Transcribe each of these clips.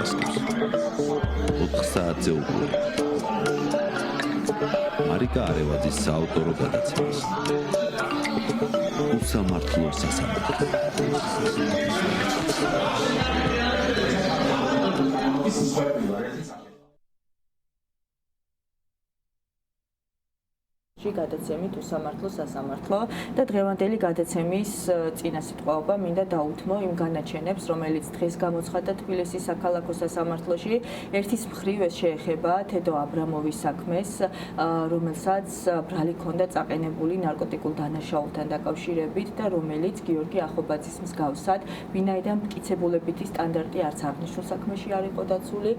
გასკევს. 4 საათზე უყურებ. მარიკა არევაძის საავტორო გადაცემას. უსამართლო სასამართლო. გადაცემით უსამართლო სასამართლო და დღევანდელი გადაცემის წინასიტყვაობა მინდა დაუთმო იმ განაჩენებს, რომელიც დღეს გამოცხადდა თბილისის საქალაქო სასამართლოში. ერთის მხრივ ეს შეეხება თედო აბრამოვის საქმეს, რომელსაც ბრალი ჰქონდა წაყენებული ნარკოტიკულ დანაშაულთან დაკავშირებით და რომელიც გიორგი ახობაძის მსგავსად, ვინაიდან მტკიცებულებითი სტანდარტი არც აღნიშნულ საქმეში არ იყო დაცული,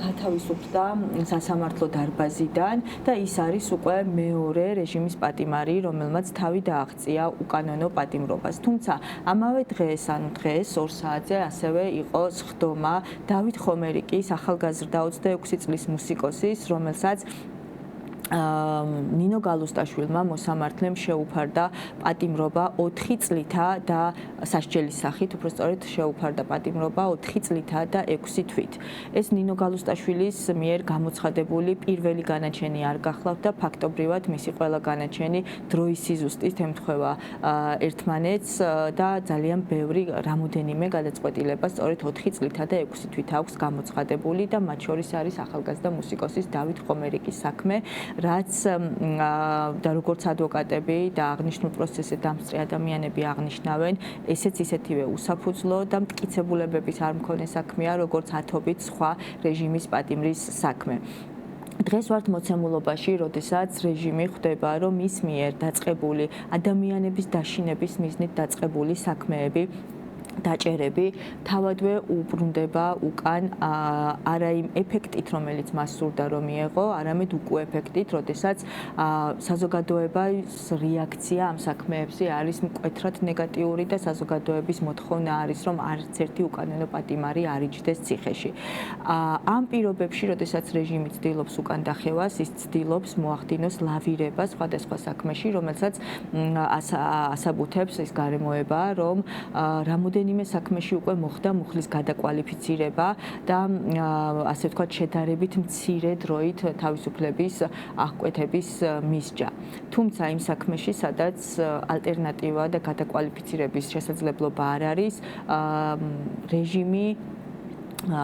გათავისუფლდა სასამართლო დარბაზიდან და ის არის უკვე მეორე რეჟიმის პატიმარი, რომელმაც თავი დააღწია უკანონო პატიმრობას. თუმცა ამავე დღეს, ანუ დღეს 2 საათზე ასევე იყო სხდომა დავით ხომერიკის ახალგაზრდა 26 წლის მუსიკოსის, რომელსაც ნინო გალუსტაშვილმა მოსამართლემ შეუფარდა პატიმრობა 4 წლითა და სასჯელის სახით, უბრალოდ შეუფარდა პატიმრობა 4 წლითა და 6 თვით. ეს ნინო გალუსტაშვილის მიერ გამოცხადებული პირველი განაჩენი არ გახლავთ და ფაქტობრივად მისი ყველა განაჩენი დროის სიზუსტით ემთხვევა ერთმანეთს და ძალიან ბევრი რამოდენიმე გადაწყვეტილება სწორედ 4 წლითა და 6 თვით აქვს გამოცხადებული და მათ შორის არის ახალგაზრდა მუსიკოსის დავით ხომერიკის საქმე, რაც და როგორც ადვოკატები და აღნიშნულ პროცესზე დამსწრე ადამიანები აღნიშნავენ, ესეც ისეთივე უსაფუძვლო და მტკიცებულებების არ მქონე საქმეა, როგორც ათობით სხვა რეჟიმის პატიმრის საქმე. დღეს ვართ მოცემულობაში, როდესაც რეჟიმი ხვდება, რომ მის მიერ დაწყებული ადამიანების დაშინების მიზნით დაწყებული საქმეები დაჭერები თავადვე უბრუნდება უკან არა იმ ეფექტით, რომელიც მას სურდა რომ მიეღო, არამედ უკუ ეფექტით, როდესაც საზოგადოების რეაქცია ამ საქმეებზე არის მკვეთრად ნეგატიური და საზოგადოების მოთხოვნა არის, რომ არც ერთი უკანონო პატიმარი არ იჯდეს ციხეში. ამ პირობებში, როდესაც რეჟიმი ცდილობს უკან დახევას, ის ცდილობს მოახდინოს ლავირება სხვადასხვა საქმეში, რომელსაც ასაბუთებს ეს გარემოება, რომ რამოდენიმე საქმეში უკვე მოხდა მუხლის გადაკვალიფიცირება და ასე ვთქვათ შედარებით მცირე დროით თავისუფლების აღკვეთების მისჯა. თუმცა იმ საქმეში, სადაც ალტერნატივა და გადაკვალიფიცირების შესაძლებლობა არ არის, რეჟიმი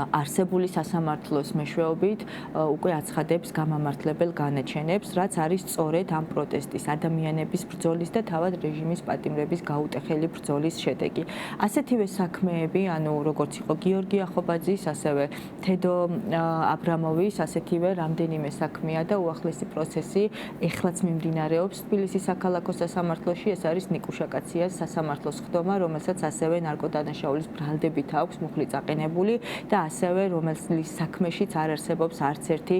არსებული სასამართლოს მეშვეობით უკვე აცხადებს გამამართლებელ განაჩენებს, რაც არის სწორედ ამ პროტესტის, ადამიანების ბრძოლის და თავად რეჟიმის პატიმრების გაუტეხელი ბრძოლის შედეგი. ასეთივე საქმეები, ანუ როგორც იყო გიორგი ახობაძის, ასევე თედო აბრამოვის, ასეთივე რამდენიმე საქმეა და უახლესი პროცესი ეხლაც მიმდინარეობს თბილისის საქალაქო სასამართლოში. ეს არის ნიკუშა კაციას სასამართლოს სხდომა, რომელსაც ასევე ნარკოდანაშაულის ბრალდებით აქვს მუხლი წაყენებული და ასევე რომელის საქმეშიც არ არსებობს არც ერთი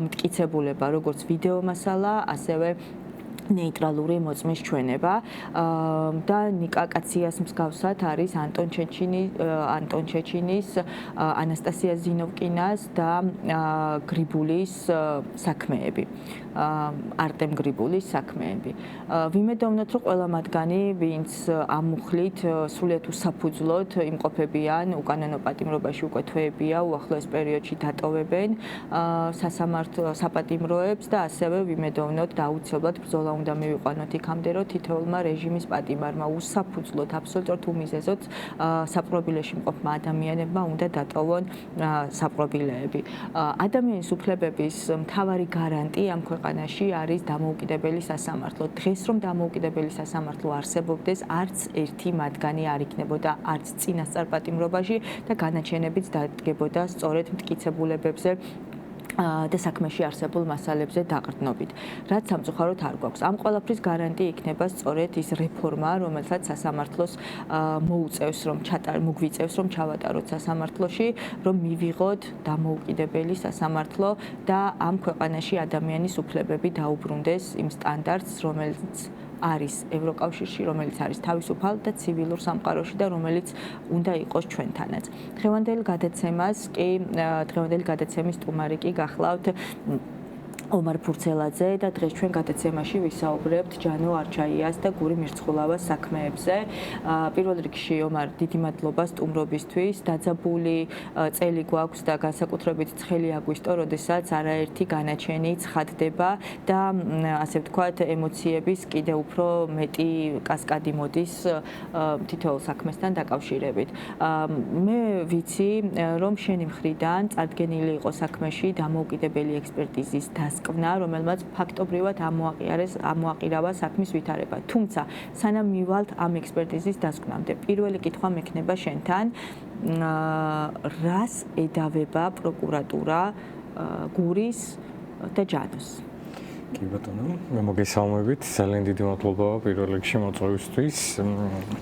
მტკიცებულება, როგორც ვიდეო მასალა, ასევე ნეიტრალური მოწმის ჩვენება და ნიკა კაციას მსგავსად არის ანტონ ჩეჩინის, ანასტასია ზინოვკინას და გრიბულის საქმეები. არტემ გრიბულის საქმეები. ვიმედოვნოთ, რომ ყველა მათგანი, ვინც ამ მუხლით სრულიად უსაფუძვლოდ იმყოფებიან, უკანონო პატიმრობაში უკვე თვეებია, უახლოეს პერიოდში დატოვებენ საპატიმროებს და ასევე ვიმედოვნოთ და აუცილებლად ბრძოლა უნდა მივიყვანოთ იქამდე, რომ თითოეულმა რეჟიმის პატიმარმა უსაფუძვლოდ, აბსოლუტურად უმიზეზოდ საპყრობილეში მყოფმა ადამიანებმა უნდა დატოვონ საპყრობილეები. ადამიანის უფლებების მთავარი გარანტი ამ ქვეყანაში არის დამოუკიდებელი სასამართლო. დღეს რომ დამოუკიდებელი სასამართლო არსებობდეს, არც ერთი მათგანი არ იქნებოდა არც წინასწარ პატიმრობაში და განაჩენებიც დადგებოდა სწორედ მტკიცებულებებზე და საქმეში არსებულ მასალებზე დაყრდნობით, რაც სამწუხაროდ არ გვაქვს. ამ ყველაფრის გარანტი იქნება სწორედ ის რეფორმა, რომელსაც სასამართლოს მოგვიწევს, რომ ჩავატაროთ სასამართლოში, რომ მივიღოთ დამოუკიდებელი სასამართლო და ამ ქვეყანაში ადამიანის უფლებები დაუბრუნდეს იმ სტანდარტს, რომელიც არის ევროკავშირში, რომელიც არის თავისუფალ და ცივილურ სამყაროში და რომელიც უნდა იყოს ჩვენთანაც. დღევანდელი გადაცემის სტუმარი კი გახლავთ ომარ ფურცელაძე და დღეს ჩვენ გადაცემაში ვისაუბრებთ ჯანო არჩაიას და გური მირცხულავას საქმეებზე. პირველ რიგში ომარ დიდი მადლობა სტუმრობისთვის. დაძაბული წელი გვაქვს და განსაკუთრებით ცხელი აგვისტო, როდესაც არაერთი განაჩენი ცხადდება და ასე ვთქვათ, ემოციების კიდევ უფრო მეტი კასკადი მოდის თითოეულ საქმესთან დაკავშირებით. მე ვიცი, რომ შენი მხრიდან წარდგენილი იყო საქმეში დამოუკიდებელი ექსპერტიზის დასკვნა, რომელმაც ფაქტობრივად ამოაყირავა საქმის ვითარება. თუმცა, სანამ მივალთ ამ ექსპერტიზის დასკვნამდე, პირველი კითხვა მექნება შენთან, რას ედავება პროკურატურა გურის და ჯანოს? კი ბატონო, მე მოგესალმებით. ძალიან დიდი მადლობა პირველ რიგში მოწვევისთვის.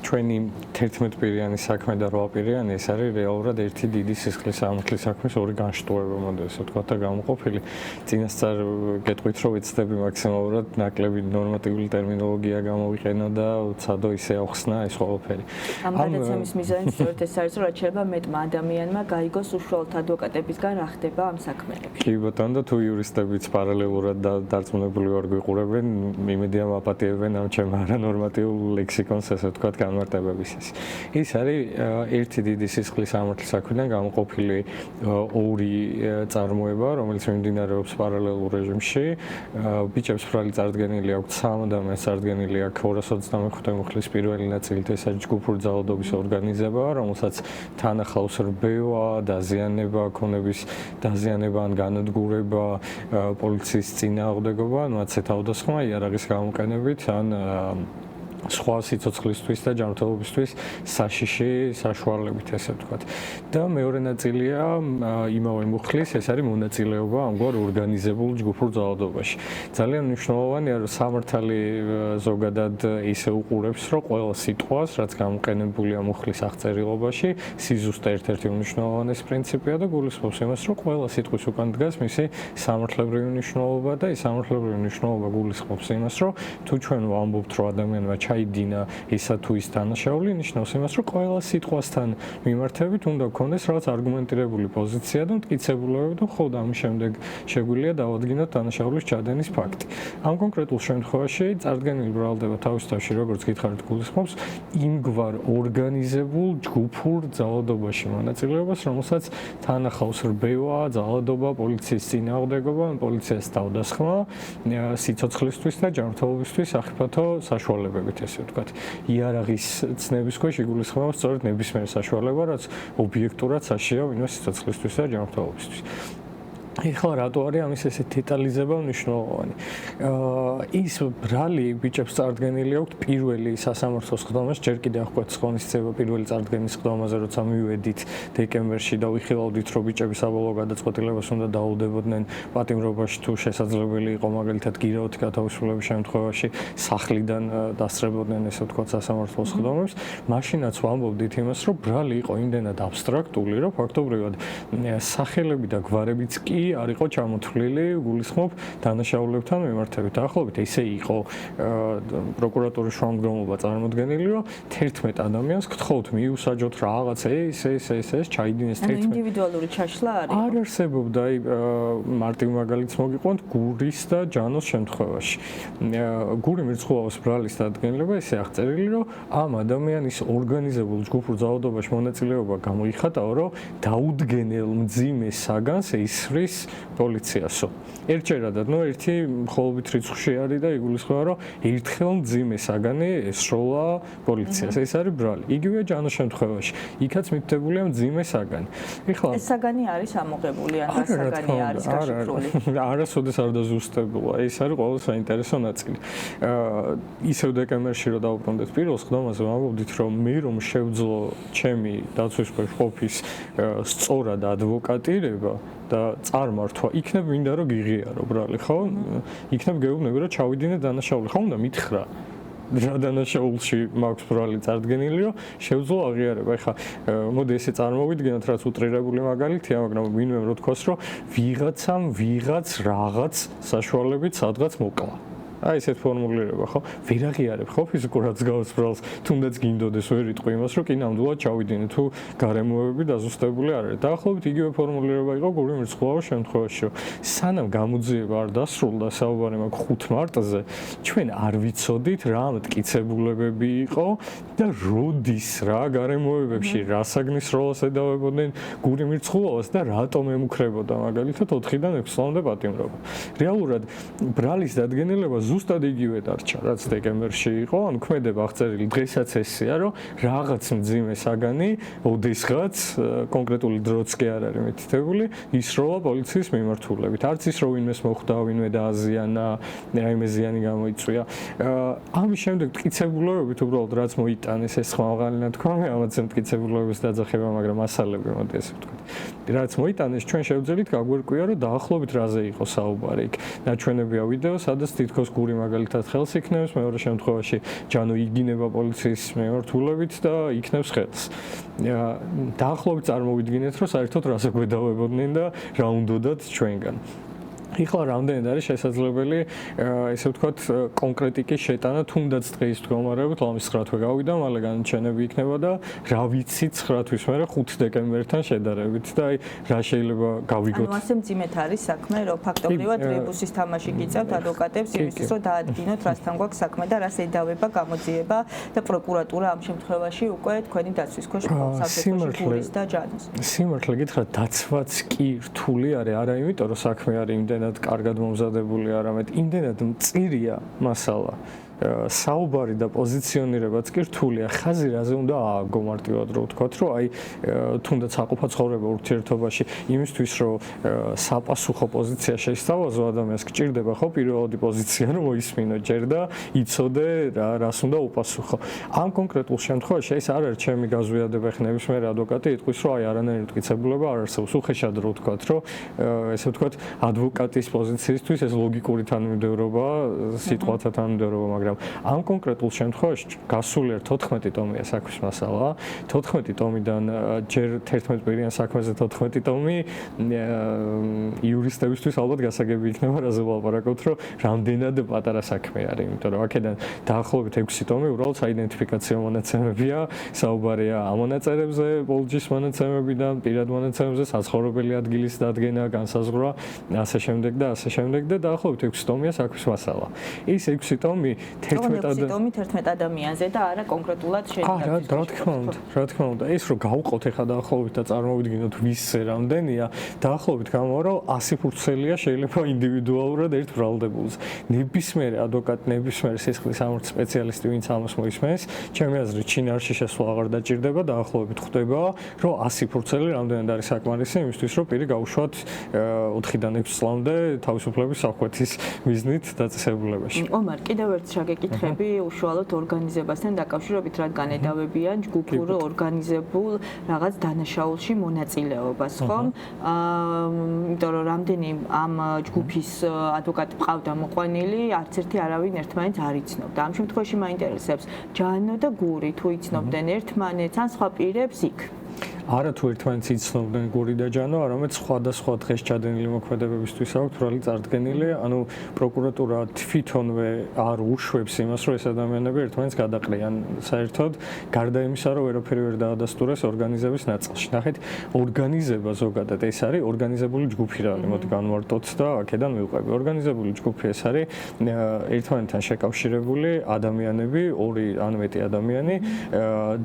ჩვენი 11 პირიანი საქმე და 8 პირიანი ეს არის რეალურად ერთი დიდი სისხლის სამართლის საქმის ორი განშტოება, მოდი ასე ვთქვათ და გამოყოფილი. წინასწარ გეტყვით, რომ ვიცდები მაქსიმალურად ნაკლები ნორმატიული ტერმინოლოგია გამოვიყენო და უცადო ისე ახსნა ეს ყველაფერი. ამ გადაცემის მიზანი სწორედ ეს არის, რომ რაც შეიძლება მეტმა ადამიანმა გაიგოს უშუალოდ ადვოკატებისგან რა ხდება ამ საქმეებში. კი ბატონო, და თუ იურისტებიც პარალელურად დარწმუნებული ვარ გვიყურებენ, იმედია ვაპატიებენ ამ ჩემ არანორმატიულ ლექსიკონს, ასე ვთქვათ, განმარტებებისას. ის არის ერთი დიდი სისხლის სამართლის საქმიდან გამოყოფილი ორი წარმოება, რომელიც მიმდინარეობს პარალელურ რეჟიმში. ბიჭებს ბრალი წარდგენილი აქვს 13 წარდგენილი აქვს 225 მუხლის პირველი ნაწილით, ეს არის ჯგუფური ძალადობის ორგანიზება, რომელსაც თან ახლავს რბევა, დაზიანება, ქონების დაზიანება ან განადგურება, პოლიციის წინააღმდეგობა, მათზე თავდასხმა იარაღის გამოყენებით ან სხვა სიცოცხლისთვის და ჯანმრთელობისთვის საშიში საშუალებით, ესე ვთქვათ. და მეორე ნაწილია იმავე მუხლის, ეს არის მონაწილეობა ამგვარ ორგანიზებულ ჯგუფურ ძალადობაში. ძალიან მნიშვნელოვანია, რომ სამართალი ზოგადად ისე უყურებს, რომ ყველა სიტყვას, რაც გამოყენებულია მუხლის აღწერილობაში, სიზუსტე ერთ-ერთი უმნიშვნელოვანესი პრინციპია და გულისხმობს იმას, რომ ყველა სიტყვის უკან დგას მისი სამართლებრივი მნიშვნელობა და ეს სამართლებრივი მნიშვნელობა გულისხმობს იმას, რომ თუ ჩვენ ვამბობთ, რომ ადამიანმა ჩაიდინა ისა თუ ის დანაშაული, ნიშნავს იმას, რომ ყველა სიტყვასთან მიმართებით უნდა გქონდეს რაღაც არგუმენტირებული პოზიცია და მტკიცებულებები და მხოლოდ ამის შემდეგ შეგვიძლია დავადგინოთ დანაშაულის ჩადენის ფაქტი. ამ კონკრეტულ შემთხვევაში წარდგენილი ბრალდება თავის თავში, როგორც გითხარით, გულისხმობს იმგვარ ორგანიზებულ ჯგუფურ ძალადობაში მონაწილეობას, რომელსაც თან ახლავს რბევა, ძალადობა, პოლიციის წინააღმდეგობა, პოლიციას თავდასხმა, სიცოცხლისთვის და ჯანმრთელობისთვის სახიფათო საშუალებებით, ესე ვთქვათ. იარაღის ცნების ქვეშ იგულისხმება სწორედ ნებისმიერ საშუალება, რაც ობიექტურად საშია ვინმე სიცოცხლისთვის და ჯანმრთელობისთვის. ეხლა რატო არის ამის ესე დეტალიზება მნიშვნელოვანი? ის ბრალი ბიჭებს წარდგენილი აქვს პირველი სასამართლოს ხდომას, ჯერ კიდევ აღკვეც ღონისძიება პირველი წარდგენის ხდომაზე, როცა მივედით დეკემბერში და ვიხილავდით, რომ ბიჭები საბოლოო გადაწყვეტილებას უნდა დაუდებოდნენ პატიმრობაში თუ შესაძლებელი იყო მაგალითად გირაოთი გათავისუფლების შემთხვევაში სახლიდან დასწრებოდნენ, ესე ვთქვათ, სასამართლოს ხდომებს. მაშინაც ვამბობდით იმას, რომ ბრალი იყო იმდენად აბსტრაქტული, რომ ფაქტობრივად სახელები და გვარებიც კი არ იყო ჩამოთვლილი, გულისხმობ დანაშაულებთან მიმართებით. დაახლოებით ესე იყო პროკურატურის შუამდგომლობა წარმოდგენილი, რომ 11 ადამიანს გთხოვთ მიუსაჯოთ რაღაც ეს ჩაიდინეს 11. ინდივიდუალური ჩაშლა არის? არ არსებობდა, მარტივ მაგალითს მოგიყვანთ გურის და ჯანოს შემთხვევაში. გური მირცხულავას ბრალის დადგენილება ესე აღწერილი, რომ ამ ადამიანის ორგანიზებულ ჯგუფურ ძალადობაში მონაწილეობა გამოიხატაო, რომ დაუდგენელ მძიმე საგანს ისრის პოლიციასო. ერთჯერადად, ერთი მხოლობით რიცხვში არის და იგულისხმება, რომ ერთხელ მძიმე საგანი ესროლა პოლიციას. ეს არის ბრალი. იგივე ჯანოს შემთხვევაში. იქაც მითითებულია მძიმე საგანი. ეხლა ეს საგანი არის ამოღებული, ან რა საგანი არის გაშიფრული? არასოდეს არ დაზუსტებულა. ეს არის ყველა საინტერესო ნაწილი. ისევ დეკემბერში რომ დავუბრუნდეთ პირველ ხდომაზე, ვამბობდით, რომ მე რომ შევძლო ჩემი დაცვის ქვეშ ყოფის სწორად ადვოკატირება და წარმართვა, იქნებ მინდა რომ გიღიარო ბრალი, ხო? იქნებ გეუბნები რომ ჩავიდინე დანაშაული, ხო უნდა მითხრა. რა დანაშაულში მაქვს ბრალი წარდგენილი, რომ შევძლო აღიარება. ეხლა მოდი ესე წარმოვიდგინოთ, რაც უტრირებული მაგალითია, მაგრამ ვინმე რო თქვას, რომ ვიღაცამ ვიღაც რაღაც საშუალებით სადღაც მოკლა. აი ესეთ ფორმულირება ხო? ვერ აღიარებ ხო ფიზიკურად გაუცბრალს, თუნდაც გინდოდეს ვერ იტყვი იმას, რომ კი ნამდვილად ჩავიდინე თუ გარემოებები დაზუსტებული არ არის. დაახლოებით იგივე ფორმულირება იყო გული მრცხვავის შემთხვევაში, რომ სანამ გამოძიება არ დასრულდა, საუბარი მაქვს 5 მარტზე, ჩვენ არ ვიცოდით რა მტკიცებულებები იყო და როდის რა გარემოებებში რა საგნის როლს ედავებოდნენ გული მრცხვავას და რატომ ემუქრებოდა მაგალითად 4-დან 6 წლამდე პატიმრობა. რეალურად ბრალის დადგენილება ზუსტად იგივე დარჩა, რაც დეკემბერში იყო, ანუ ქმედება აღწერილი დღესაც ესეა, რომ რაღაც მძიმე საგანი, ოდესღაც კონკრეტული დროც კი არ არის მითითებული, ისროლა პოლიციის მიმართულებით. არც ის რომ ვინმეს მოხვდა, ვინმე დააზიანა, რაიმე ზიანი გამოიწვია. ამის შემდეგ მტკიცებულებებით უბრალოდ რაც მოიტანეს ეს ხმაღალი ნათქვამი, ამაც მტკიცებულებების დაძახება, მაგრამ მასალები მოდი ესე ვთქვათ. რაც მოიტანეს, ჩვენ შევძელით გაგვერკვია, რომ დაახლოებით რაზე იყო საუბარი იქ. ნაჩვენებია ვიდეო, სადაც თითქოს გური მაგალითად ხელს იქნევს, მეორე შემთხვევაში ჯანო იგინება პოლიციის მიმართულებით და იქნევს ხელს. დაახლოებით წარმოვიდგინეთ, რომ საერთოდ რას ეგვედავებოდნენ და რა უნდათ ჩვენგან. ეხლა რამდენად არის შესაძლებელი ესე ვთქვათ კონკრეტიკის შეტანა თუნდაც დღის მდგომარეობით ლამის 9 თვე გავიდა, მალე განჩენები იქნება და რა ვიცი 9 თვის მერე 5 დეკემბერთან შედარებით და აი რა შეიძლება გავიგოთ. ანუ ასე მძიმედ არის საქმე, რომ ფაქტობრივად რებუსის თამაში გიწევთ ადვოკატებს იმისთვის, რომ დაადგინოთ რასთან გვაქვს საქმე და რას ედავება გამოძიება და პროკურატურა ამ შემთხვევაში უკვე თქვენი დაცვის ქვეშ სამხედრო გულის და ჯანოს. სიმართლე გითხრათ, დაცვაც კი რთული არის, არა იმიტომ რომ საქმე არის იმდენად კარგად მომზადებული, არამედ იმდენად მწირია მასალა. საუბარი და პოზიციონირებაც კი რთულია. ხაზი რაზე უნდა ააგო მარტივად რო ვთქვათ, რომ აი თუნდაც საყოფა ცხოვრება ურთიერთობაში იმისთვის, რომ საპასუხო პოზიცია შეისწავლოს ადამიანს, გჭირდება ხო პირველადი პოზიცია რომ მოისმინო ჯერ და იცოდე რას უნდა უპასუხო. ამ კონკრეტულ შემთხვევაში ეს არ არის ჩემი გაზვიადება, ხე ნებისმიერ ადვოკატი იტყვის, რომ აი არანაირი მტკიცებულება არ არსებობს. უხეშად რო ვთქვათ, რომ ესე ვთქვათ ადვოკატის პოზიციისთვის ეს ლოგიკური თანმიმდევრობა, სიტყვათა თანმიმდევრობა, მაგრამ ამ კონკრეტულ შემთხვევაში გასულიერ 14 ტომია საქმის მასალა. 14 ტომიდან ჯერ 11 პირიან საქმეზე 14 ტომი იურისტებისთვის ალბათ გასაგები იქნება, რაზე ვლაპარაკობთ, რომ რამდენად პატარა საქმე არის, იმიტომ რომ აქედან დაახლოებით 6 ტომი უბრალოდ საიდენტიფიკაციო მონაცემებია, საუბარია ამ მონაწერებზე, პოლჯის მონაცემებიდან, პირად მონაცემებზე, საცხოვრებელი ადგილის დადგენა, განსაზღვრა, ასე შემდეგ და ასე შემდეგ და დაახლოებით 6 ტომია საქმის მასალა. ის 6 ტომი 11 ადამიანზე და არა კონკრეტულად შეიძლება. რა თქმა უნდა, ეს რომ გავყოთ ახლა დაახლოებით და წარმოვიდგინოთ ვისზე რამდენია, დაახლოებით გამოვა რომ 100 ფურცელია შეიძლება ინდივიდუალურად ერთ ბრალდებულს. ნებისმიერი ადვოკატი, ნებისმიერი სისხლის სამართლის სპეციალისტი, ვინც ამას მოისმენს, ჩემი აზრით ჩინარში შესვლა აღარ დაჭირდება, დაახლოებით ხვდება, რომ 100 ფურცელი რამდენად არის საკმარისი იმისთვის, რომ პირი გაუშვათ 4-დან 6 წლამდე თავისუფლების აღკვეთის მიზნით დაწესებულებაში. ომარ, კიდევ ერთ შეგეკითხები უშუალოდ ორგანიზებასთან დაკავშირებით, რადგან ედავებიან ჯგუფურ ორგანიზებულ რაღაც დანაშაულში მონაწილეობას, ხომ? იმიტომ რომ რამდენი ამ ჯგუფის ადვოკატი ყავდა მოყვანილი, არც ერთი არავინ ერთმანეთს არ იცნობდა. ამ შემთხვევაში მაინტერესებს ჯანო და გური თუ იცნობდნენ ერთმანეთს ან სხვა პირებს იქ. არა თუ ერთმანეთს იცნობდნენ გური და ჯანო, არამედ სხვადასხვა დღეს ჩადენილი მოქმედებებისთვის აქვს ბრალი წარდგენილი, ანუ პროკურატურა თვითონვე არ უშვებს იმას, რომ ეს ადამიანები ერთმანეთს გადაყრიან. საერთოდ გარდა იმისა, რომ ვერაფერი ვერ დაადასტურეს ორგანიზების ნაწილში. ნახეთ, ორგანიზება ზოგადად ეს არის ორგანიზებული ჯგუფი რა, მოდი განვარტოთ და აქედან მივყვები. ორგანიზებული ჯგუფი ეს არის ერთმანეთთან შეკავშირებული ადამიანები, 2 ან მეტი ადამიანი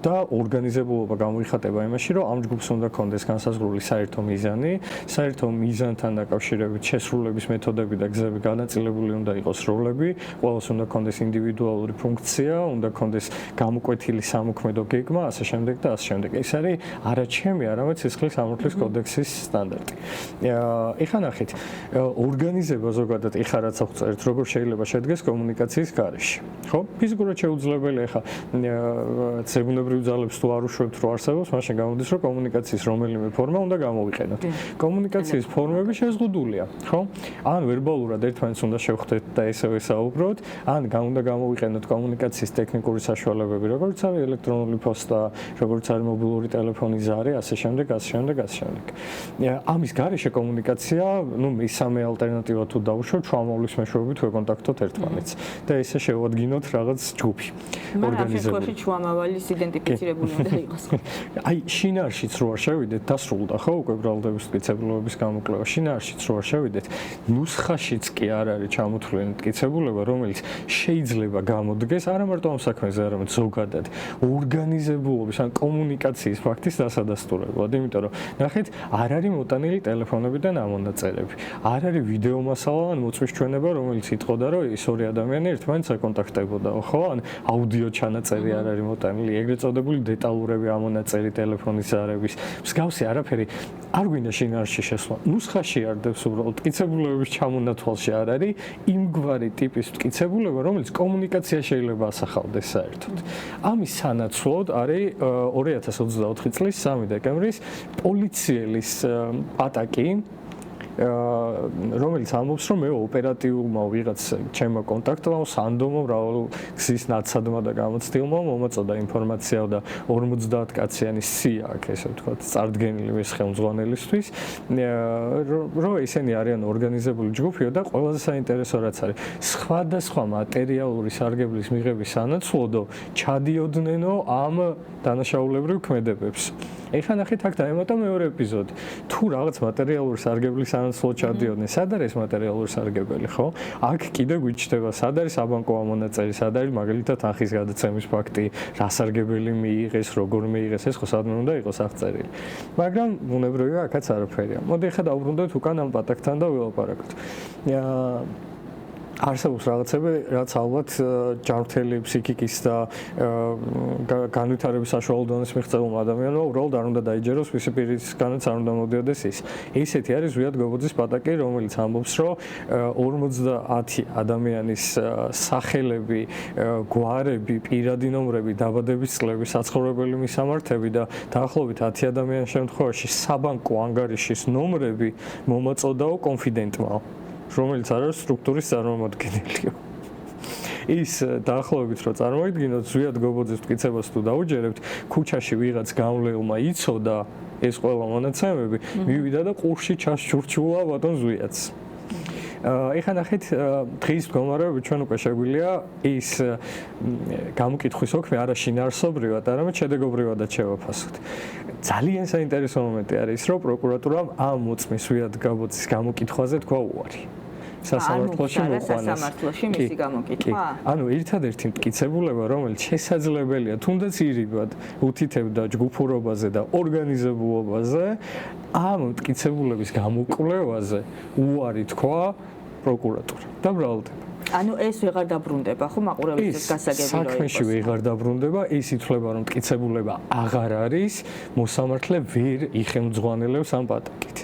და ორგანიზებულობა გამოიხატება იმაში, რომ ამ ჯგუფს უნდა კონდეს განსაზღვრული საერთო მიზანი, საერთო მიზანთან დაკავშირებით შესრულების მეთოდები და გზები განაწილებული უნდა იყოს როლები, ყველას უნდა კონდეს ინდივიდუალური ფუნქცია, უნდა კონდეს გამოკვეთილი სამოქმედო გეგმა, ასე შემდეგ და ასე შემდეგ. ეს არის არა ჩემი, არამედ სისხლის სამართლის კოდექსის სტანდარტი. ეხლა ნახეთ, ორგანიზება ზოგადად ეხლა რაც აღწერთ, როგორ შეიძლება შედგეს კომუნიკაციის გარეშე. ხო? ფიზიკურად შეუძლებელია ეხლა ზებუნებრივ ძალებს თუ არ უშვებთ, რომ არსებობს, მაშინ გამოდის, რომ კომუნიკაციის რომელიმე ფორმა უნდა გამოვიყენოთ. კომუნიკაციის ფორმები შეზღუდულია, ხო? ან ვერბალურად ერთმანეთს უნდა შევხვდეთ და ესევე საუბროთ, ან უნდა გამოვიყენოთ კომუნიკაციის ტექნიკური საშუალებები, როგორც არის ელექტრონული პოსტა, როგორც არის მობილური ტელეფონი, ზარი, ასე შემდეგ. ამის გარეშე კომუნიკაცია, მესამე ალტერნატივა თუ დავუშვათ, შუამავლის მეშვეობით ვეკონტაქტოთ ერთმანეთს და ესე შევადგინოთ რაღაც ჯგუფი. ორგანიზებული. შუამავლის იდენტიფიცირებული უნდა იყოს. აი, შინაარშიც რო არ შევიდეთ, დასრულდა ხო უკვე ბრალდების მტკიცებულების გამოკვლევა. შინაარშიც რო არ შევიდეთ, ნუსხაშიც კი არ არის ჩამოთვლილი მტკიცებულება, რომელიც შეიძლება გამოდგეს არა მარტო ამ საქმეზე, არამედ ზოგადად ორგანიზებულობის ან კომუნიკაციის ფაქტის დასადასტურებლად. იმიტომ რომ ნახეთ, არ არის მოტანილი ტელეფონებიდან ამონაწერები. არ არის ვიდეო მასალა ან მოწვის ჩვენება, რომელიც იტყოდა, რომ ეს ორი ადამიანი ერთმანეთს აკონტაქტებოდაო, ხო? ან აუდიო ჩანაწერი არ არის მოტანილი, ეგრეთ წოდებული დეტალურები ამონაწერი ტელეფონის ზარების. მსგავსი არაფერი არ გვინდა შინაარსში შესვლა. ნუსხაში არ დევს უბრალოდ მტკიცებულებების ჩამონათვალში არ არის იმგვარი ტიპის მტკიცებულება, რომელიც კომუნიკაცია შეიძლება ასახავდეს საერთოდ. ამის სანაცვლოდ არის 2024 წლის 3 დეკემბრის პოლიციელის ატაკი, რომელიც ამბობს, რომ მე ოპერატიულმა ვიღაც ჩემო კონტაქტმა სანდომო მრავალგზის ნაცადმა და გამოცდილმა მომაწოდა ინფორმაცია და 50 კაციანი სია აქვს, ესე ვთქვათ, წარდგენილი ეს ხელმძღვანელისთვის, რომ ესენი არიან ორგანიზებული ჯგუფიო და ყველაზე საინტერესო რაც არის, სხვადასხვა მატერიალური სარგებლის მიღების სანაცვლოდო ჩადიოდნენ ამ დანაშაულებრივ ქმედებებს. ეხლა ნახეთ, აქ დაემატა მეორე ეპიზოდი. თუ რაღაც მატერიალური სარგებლის სანაცვლოდ ჩადიოდნენ, სად არის მატერიალური სარგებელი, ხო? აქ კიდე გვიჩნდება, სად არის საბანკო ამონაწერი, სად არის მაგალითად თანხის გადაცემის ფაქტი, რა სარგებელი მიიღეს, როგორ მიიღეს, ეს ხო სადმე უნდა იყოს აღწერილი. მაგრამ ბუნებრივია, აქაც არაფერია. მოდი ახლა დავბრუნდეთ უკან ამ პატაკთან და ვილაპარაკოთ. არსებობს რაღაცები, რაც ალბათ ჯანმრთელი ფსიქიკის და განვითარების საშუალო დონის მიღწეულ ადამიანმა უბრალოდ არ უნდა დაიჯეროს, მისი პირისგანაც არ უნდა მოდიოდეს ის. ესეთი არის ზვიად გობოძის პატაკი, რომელიც ამბობს, რომ 50 ადამიანის სახელები, გვარები, პირადი ნომრები, დაბადების წლები, საცხოვრებელი მისამართები და დაახლოებით 10 ადამიანის შემთხვევაში საბანკო ანგარიშის ნომრები მომაწოდაო კონფიდენტმა, რომელიც არის სტრუქტურის წარმომადგენელი. ის დაახლოებით რო წარმოიდგინოთ, ზვიად გობოძის მტკიცებას თუ დაუჯერებთ, ქუჩაში ვიღაც გამლეულმა იცოდა ეს ყველა მონაცემები, მივიდა და ყურში ჩასჩურჩულა ბატონ ზვიადს. ეხლა ნახეთ, დღის მდგომარეობით ჩვენ უკვე შეგვიძლია ის გამოკითხვის ოქმე არა შინაარსობრივად, არამედ შედეგობრივადაც შევაფასოთ. ძალიან საინტერესო მომენტი არის, რომ პროკურატურამ ამ მოწმის ზვიად გაბოძის გამოკითხვაზე თქვა უარი. სასამართლოში სასამართლოში მისი გამოკითხვა? ანუ ერთადერთი მტკიცებულება, რომელიც შესაძლებელია თუნდაც ირიბად უთითებდა ჯგუფურობაზე და ორგანიზებულობაზე, ამ მტკიცებულების გამოკვლევაზე უარი თქვა პროკურატურა და ბრალდება. ანუ ეს ვეღარ დაბრუნდება, ხო, მაყურებელს გასაგები რო იყოს. საქმეში ვეღარ დაბრუნდება, ის ითვლება, რომ მტკიცებულება აღარ არის, მოსამართლე ვერ იხელმძღვანელებს ამ პატაკით.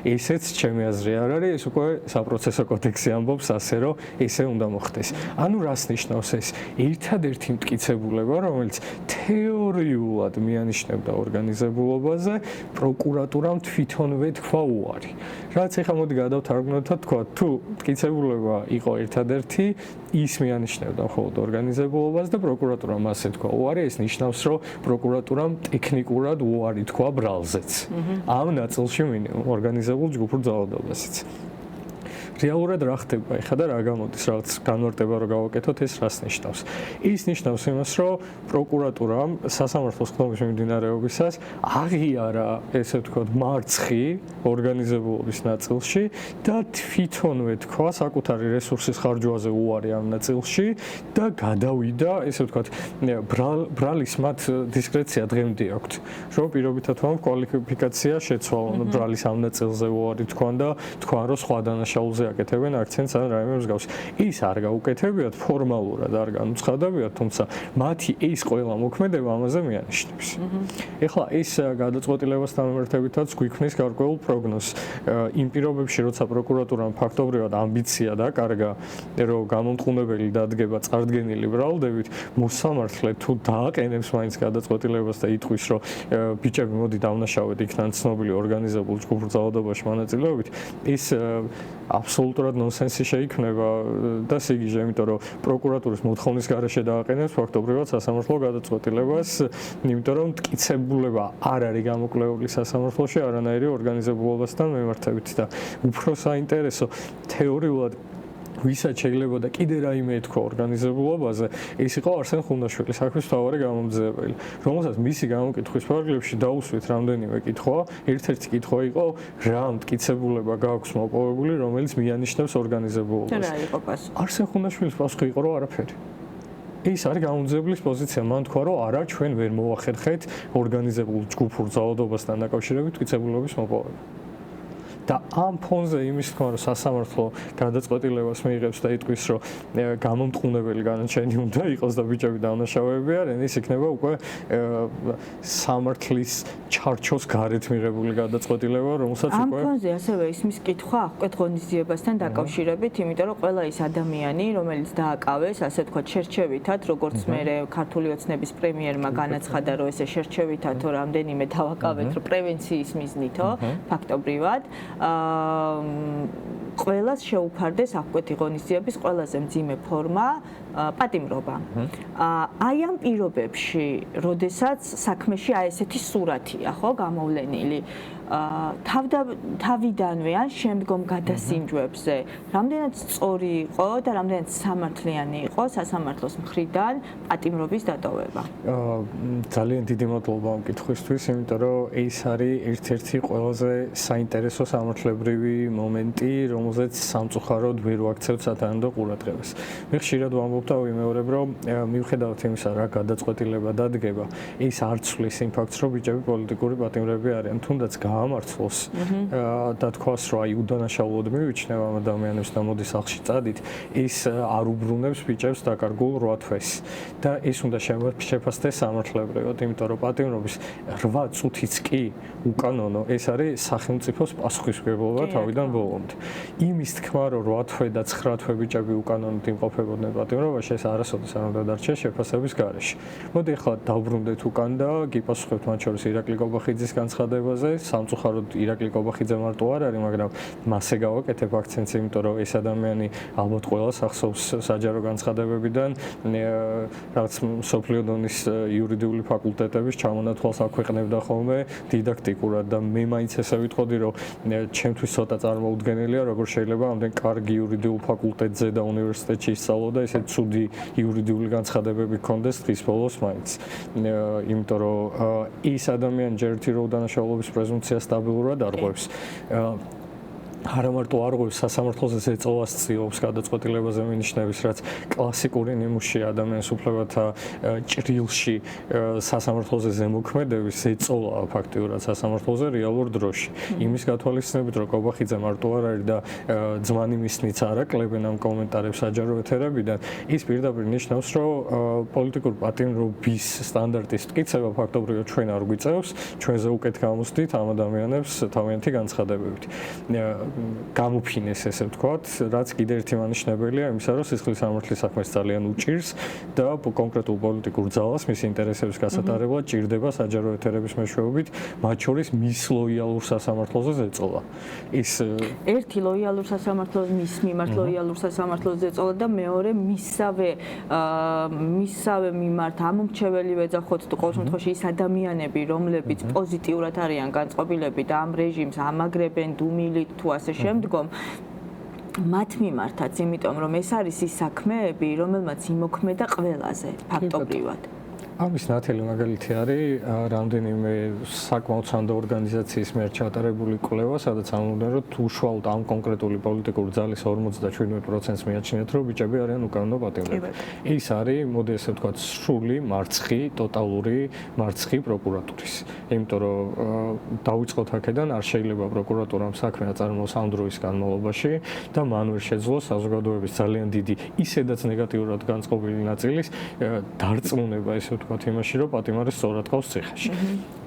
ესეც ჩემი აზრი არ არის, ეს უკვე საპროცესო კოდექსი ამბობს ასე, რომ ესე უნდა მოხდეს. ანუ რას ნიშნავს ეს? ერთადერთი მტკიცებულება, რომელიც თეორიულად მიანიშნებდა ორგანიზებულობაზე, პროკურატურამ თვითონვე თქვა უარი. რაც ეხლა მოდი გადავთარგმნოთ და თქვა, თუ მტკიცებულება იყო ერთადერთი, ის მიანიშნებდა მხოლოდ ორგანიზებულობას და პროკურატურამ ასე თქვა უარი, ეს ნიშნავს, რომ პროკურატურამ ტექნიკურად უარი თქვა ბრალზეც. ამ ნაწილში მინიმუმ ორგანიზებულ ჯგუფურ ძალადობაზეც. რეალურად რა ხდება ეხლა და რა გამოდის, რაღაც განმარტება რო გავაკეთოთ, ეს რას ნიშნავს? ის ნიშნავს იმას, რომ პროკურატურამ სასამართლოს ხდომის მიმდინარეობისას აღიარა, ესე ვთქვათ, მარცხი ორგანიზებულობის ნაწილში და თვითონვე თქვა საკუთარი რესურსის ხარჯვაზე უარი ამ ნაწილში და გადავიდა, ესე ვთქვათ, ბრალის მათ დისკრეცია დღემდე აქვთ, რომ პირობითად ვამ კვალიფიკაცია შეცვალონ ბრალის ამ ნაწილზე უარი თქვან და თქვან, რომ სხვა დანაშაულზე აკეთებენ აქცენტს ან რაიმე მსგავს. ის არ გაუკეთებიათ ფორმალურად, არ განუცხადებიათ, თუმცა მათი ეს ყველა მოქმედება ამაზე მიანიშნებს. ეხლა ეს გადაწყვეტილებასთან მიმართებითაც გვიქმნის გარკვეულ პროგნოზს. იმ პირობებში, როცა პროკურატურამ ფაქტობრივად ამბიცია დაკარგა, რომ გამომტყუნებელი დადგება წარდგენილი ბრალდებით, მოსამართლე თუ დააყენებს მაინც გადაწყვეტილებას და იტყვის, რომ ბიჭები მოდი დავნაშავეთ იქნან ცნობილი ორგანიზებულ ჯგუფურ ძალადობაში მონაწილეობით, ის აბსოლუტურად ნონსენსი შეიქმნება და სიგიჟე, იმიტომ რომ პროკურატურის მოთხოვნის გარეშე დააყენებს ფაქტობრივად სასამართლო გადაწყვეტილებას, იმიტომ რომ მტკიცებულება არ არის გამოკვლეული სასამართლოში არანაირი ორგანიზებულობასთან მიმართებით და უფრო საინტერესო თეორიულად ვისაც შეიძლება და კიდე რაიმე ეთქვა ორგანიზებულობაზე, ის იყო არსენ ხუნდაშვილი, საქმის მთავარი გამომძიებელი, რომელსაც მისი გამოკითხვის ფარგლებში დაუსვით რამდენიმე კითხვა. ერთ-ერთი კითხვა იყო, რა მტკიცებულება გაქვს მოპოვებული, რომელიც მიანიშნებს ორგანიზებულობას. რა იყო პასუხი? არსენ ხუნდაშვილის პასუხი იყო, რომ არაფერი. ის არის გამომძიებლის პოზიცია, მან თქვა, რომ არა, ჩვენ ვერ მოვახერხეთ ორგანიზებულ ჯგუფურ ძალადობასთან დაკავშირებით მტკიცებულების მოპოვება. და ამ ფონზე იმის თქმა, რომ სასამართლო გადაწყვეტილებას მიიღებს და იტყვის, რომ გამომტყუნებელი განაჩენი უნდა იყოს და ბიჭები დავნაშავეები არიან, ის იქნება უკვე სამართლის ჩარჩოს გარეთ მიღებული გადაწყვეტილება, რომელსაც უკვე ამ ფონზე ასევე ისმის კითხვა აღკვეთ ღონისძიებასთან დაკავშირებით, იმიტომ რომ ყველა ის ადამიანი, რომელიც დააკავეს, ასე ვთქვათ, შერჩევითად, როგორც მე ქართული ოცნების პრემიერმა განაცხადა, რომ ესე შერჩევითად რამდენიმე დავაკავეთ, რომ პრევენციის მიზნითო, ფაქტობრივად ყველას შეუფარდეს აღკვეთი ღონისძიების ყველაზე მძიმე ფორმა პატიმრობა. აი ამ პირობებში, როდესაც საქმეში აი ესეთი სურათია, ხო, გამოვლენილი, თავიდანვე ან შემდგომ გადასინჯვებზე, რამდენად სწორი იყო და რამდენად სამართლიანი იყო სასამართლოს მხრიდან პატიმრობის დატოვება? ძალიან დიდი მადლობა ამ კითხვისთვის, იმიტომ რომ ეს არის ერთ-ერთი ყველაზე საინტერესო სამართლებრივი მომენტი, რომელზეც სამწუხაროდ ვერ ვაქცევთ სათანადო ყურადღებას. მე ხშირად ვამბობ და ვიმეორებ, რომ მიუხედავად იმისა, რა გადაწყვეტილება დადგება, ის არ ცვლის იმ ფაქტს, რომ ბიჭები პოლიტიკური პატიმრები არიან, თუნდაც გაამართლოს და თქვას, რომ აი უდანაშაულოდ მივიჩნევ ამ ადამიანებს და მოდი სახლში წადით, ის არ უბრუნებს ბიჭებს დაკარგულ 8 თვეს. და ეს უნდა შეფასდეს სამართლებრივად, იმიტომ რომ პატიმრობის 8 წუთიც კი უკანონო, ეს არის სახელმწიფოს პასუხისმგებლობა თავიდან ბოლომდე. იმის თქმა, რომ 8 თვე და 9 თვე ბიჭები უკანონოდ იმყოფებოდნენ პატიმრობაში, ეს არასოდეს არ უნდა დარჩეს შეფასების გარეშე. მოდი ახლა დავბრუნდეთ უკან და გიპასუხებთ მათ შორის ირაკლი კობახიძის განცხადებაზე. სამწუხაროდ ირაკლი კობახიძე მარტო არ არის, მაგრამ მასე გავაკეთებ აქცენტს, იმიტომ რომ ეს ადამიანი ალბათ ყველას ახსოვს საჯარო განცხადებებიდან, რაც სოფლიო დონის იურიდიული ფაკულტეტების ჩამონათვალს აქვეყნებდა ხოლმე დიდაქტიკურად და მე მაინც ესე ვიტყოდი, რომ ჩემთვის ცოტა წარმოუდგენელია, როგორ შეიძლება ამდენ კარგი იურიდიულ ფაკულტეტზე და უნივერსიტეტში ისწავლო და ესე ცუდი იურიდიული განცხადებები ჰქონდეს დღის ბოლოს მაინც. იმიტომ რომ ის ადამიანი ჯერერთი რო უდანაშაულობის პრეზუმპცია სტაბილურად არღვევს. არა მარტო არ ღვევს, სასამართლოზე ზეწოლას ცდილობს გადაწყვეტილებაზე მინიშნების, რაც კლასიკური ნიმუშია ადამიანის უფლებათა ჭრილში სასამართლოზე ზემოქმედების ზეწოლაა ფაქტიურად სასამართლოზე რეალურ დროში. იმის გათვალისწინებით, რომ კობახიძე მარტო არ არის და ძმანი მისნიც არ აკლებენ ამ კომენტარებს საჯარო ეთერებიდან, ის პირდაპირ ნიშნავს, რომ პოლიტიკურ პატიმრობის სტანდარტის მტკიცება ფაქტობრივად ჩვენ არ გვიწევს, ჩვენზე უკეთ გამოსდით ამ ადამიანებს თავიანთი განცხადებებით. გამოფინეს ესე ვთქვათ, რაც კიდე ერთი მანიშნებელია იმისა, რომ სისხლის სამართლის საქმეს ძალიან უჭირს და კონკრეტულ პოლიტიკურ ძალას მის ინტერესების გასატარებლად ჭირდება საჯარო ეთერების მეშვეობით, მათ შორის მის ლოიალურ სასამართლოზე ზეწოლა. ის ერთი ლოიალურ სასამართლოზე, მის მიმართ ლოიალურ სასამართლოზე ზეწოლა და მეორე მისავე მიმართ ამომრჩეველი ვეძახოთ თუ ყოველ შემთხვევაში ის ადამიანები, რომლებიც პოზიტიურად არიან განწყობილები და ამ რეჟიმს ამაგრებენ დუმილით თუ ასე შემდგომ, მათ მიმართაც, იმიტომ რომ ეს არის ის საქმეები, რომელმაც იმოქმედა ყველაზე ფაქტობრივად. ამის ნათელი მაგალითი არის რამდენიმე საკმაოდ სანდო ორგანიზაციის მიერ ჩატარებული კვლევა, სადაც ამბობენ, რომ უშუალოდ ამ კონკრეტული პოლიტიკური ძალის 57%-ს მიაჩნიათ, რომ ბიჭები არიან უკანონო პატიმრები. ის არის, მოდი ესე ვთქვათ, სრული მარცხი, ტოტალური მარცხი პროკურატურის. იმიტომ რომ დაიწყოთ აქედან, არ შეიძლება პროკურატურამ საქმე აწარმოოს ამ დროის განმავლობაში და მანვე შეძლოს საზოგადოების ძალიან დიდი, ისედაც ნეგატიურად განწყობილი ნაწილის დარწმუნება, ესე ვთქვათ, იმაში, რომ პატიმარი სწორად ყავს ციხეში.